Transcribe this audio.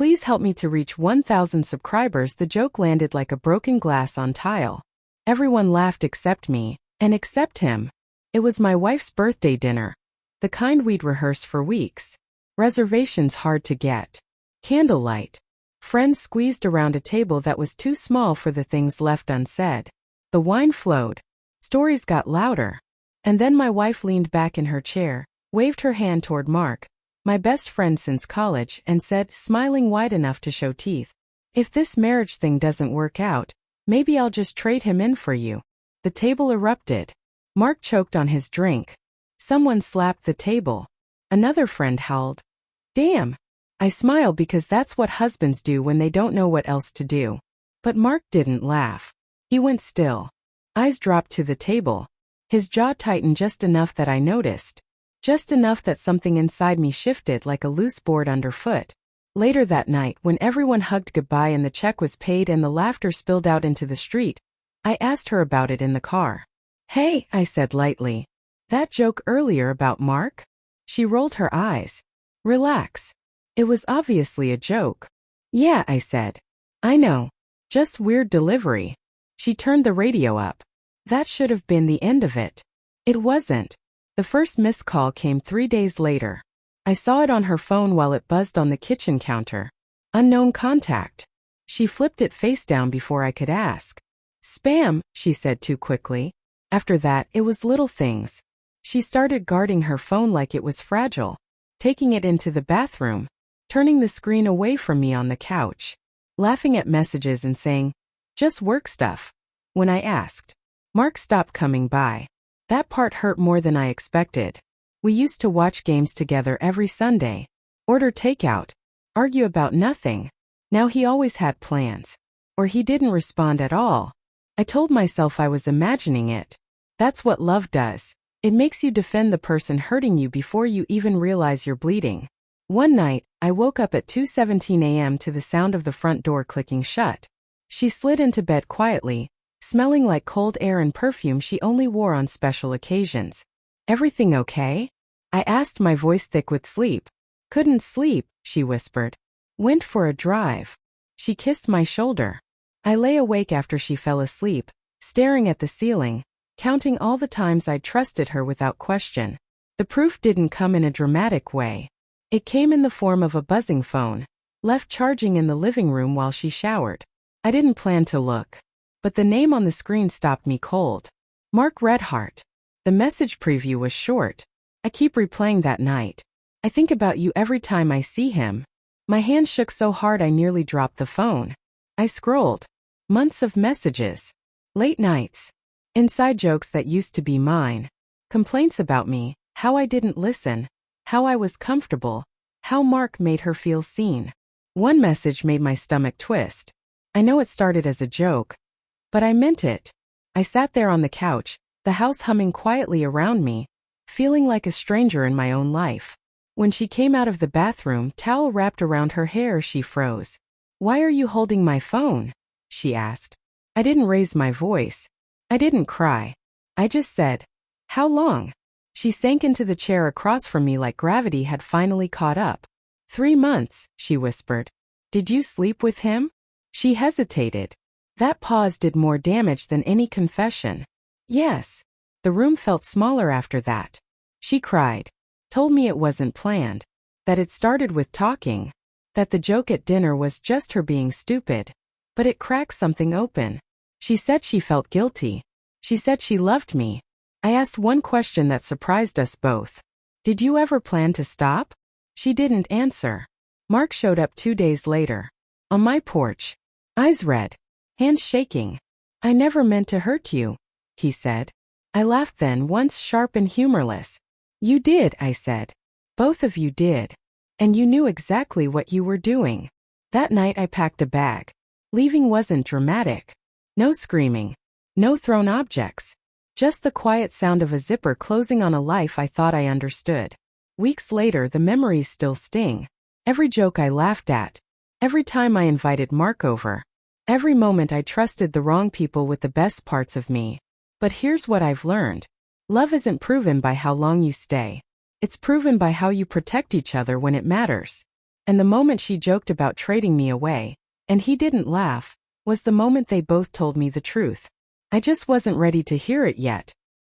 Please help me to reach 1,000 subscribers. The joke landed like a broken glass on tile. Everyone laughed except me, and except him. It was my wife's birthday dinner. The kind we'd rehearsed for weeks. Reservations hard to get. Candlelight. Friends squeezed around a table that was too small for the things left unsaid. The wine flowed. Stories got louder. And then my wife leaned back in her chair, waved her hand toward Mark, my best friend since college, and said, smiling wide enough to show teeth, "If this marriage thing doesn't work out, maybe I'll just trade him in for you." The table erupted. Mark choked on his drink. Someone slapped the table. Another friend howled. "Damn." I smile because that's what husbands do when they don't know what else to do. But Mark didn't laugh. He went still. Eyes dropped to the table. His jaw tightened just enough that I noticed. Just enough that something inside me shifted like a loose board underfoot. Later that night, when everyone hugged goodbye and the check was paid and the laughter spilled out into the street, I asked her about it in the car. "Hey," I said lightly. "That joke earlier about Mark?" She rolled her eyes. "Relax. It was obviously a joke." "Yeah," I said. "I know. Just weird delivery." She turned the radio up. That should have been the end of it. It wasn't. The first missed call came 3 days later. I saw it on her phone while it buzzed on the kitchen counter. Unknown contact. She flipped it face down before I could ask. "Spam," she said too quickly. After that, it was little things. She started guarding her phone like it was fragile, taking it into the bathroom, turning the screen away from me on the couch, laughing at messages and saying, "Just work stuff." When I asked, Mark stopped coming by. That part hurt more than I expected. We used to watch games together every Sunday, order takeout, argue about nothing. Now he always had plans. Or he didn't respond at all. I told myself I was imagining it. That's what love does. It makes you defend the person hurting you before you even realize you're bleeding. One night, I woke up at 2:17 a.m. to the sound of the front door clicking shut. She slid into bed quietly, smelling like cold air and perfume she only wore on special occasions. "Everything okay?" I asked, my voice thick with sleep. "Couldn't sleep," she whispered. "Went for a drive." She kissed my shoulder. I lay awake after she fell asleep, staring at the ceiling, counting all the times I'd trusted her without question. The proof didn't come in a dramatic way. It came in the form of a buzzing phone, left charging in the living room while she showered. I didn't plan to look. But the name on the screen stopped me cold. Mark Redhart. The message preview was short. "I keep replaying that night. I think about you every time I see him." My hand shook so hard I nearly dropped the phone. I scrolled. Months of messages. Late nights. Inside jokes that used to be mine. Complaints about me, how I didn't listen, how I was comfortable, how Mark made her feel seen. One message made my stomach twist. I know it started as a joke, but I meant it. I sat there on the couch, the house humming quietly around me, feeling like a stranger in my own life. When she came out of the bathroom, towel wrapped around her hair, she froze. "Why are you holding my phone?" she asked. I didn't raise my voice. I didn't cry. I just said, "How long?" She sank into the chair across from me like gravity had finally caught up. 3 months, she whispered. "Did you sleep with him?" She hesitated. That pause did more damage than any confession. "Yes." The room felt smaller after that. She cried. Told me it wasn't planned. That it started with talking. That the joke at dinner was just her being stupid. But it cracked something open. She said she felt guilty. She said she loved me. I asked one question that surprised us both. "Did you ever plan to stop?" She didn't answer. Mark showed up 2 days later. On my porch. Eyes red. Hands shaking. "I never meant to hurt you," he said. I laughed then, once sharp and humorless. "You did," I said. "Both of you did. And you knew exactly what you were doing." That night I packed a bag. Leaving wasn't dramatic. No screaming. No thrown objects. Just the quiet sound of a zipper closing on a life I thought I understood. Weeks later, the memories still sting. Every joke I laughed at. Every time I invited Mark over. Every moment I trusted the wrong people with the best parts of me. But here's what I've learned. Love isn't proven by how long you stay. It's proven by how you protect each other when it matters. And the moment she joked about trading me away, and he didn't laugh, was the moment they both told me the truth. I just wasn't ready to hear it yet,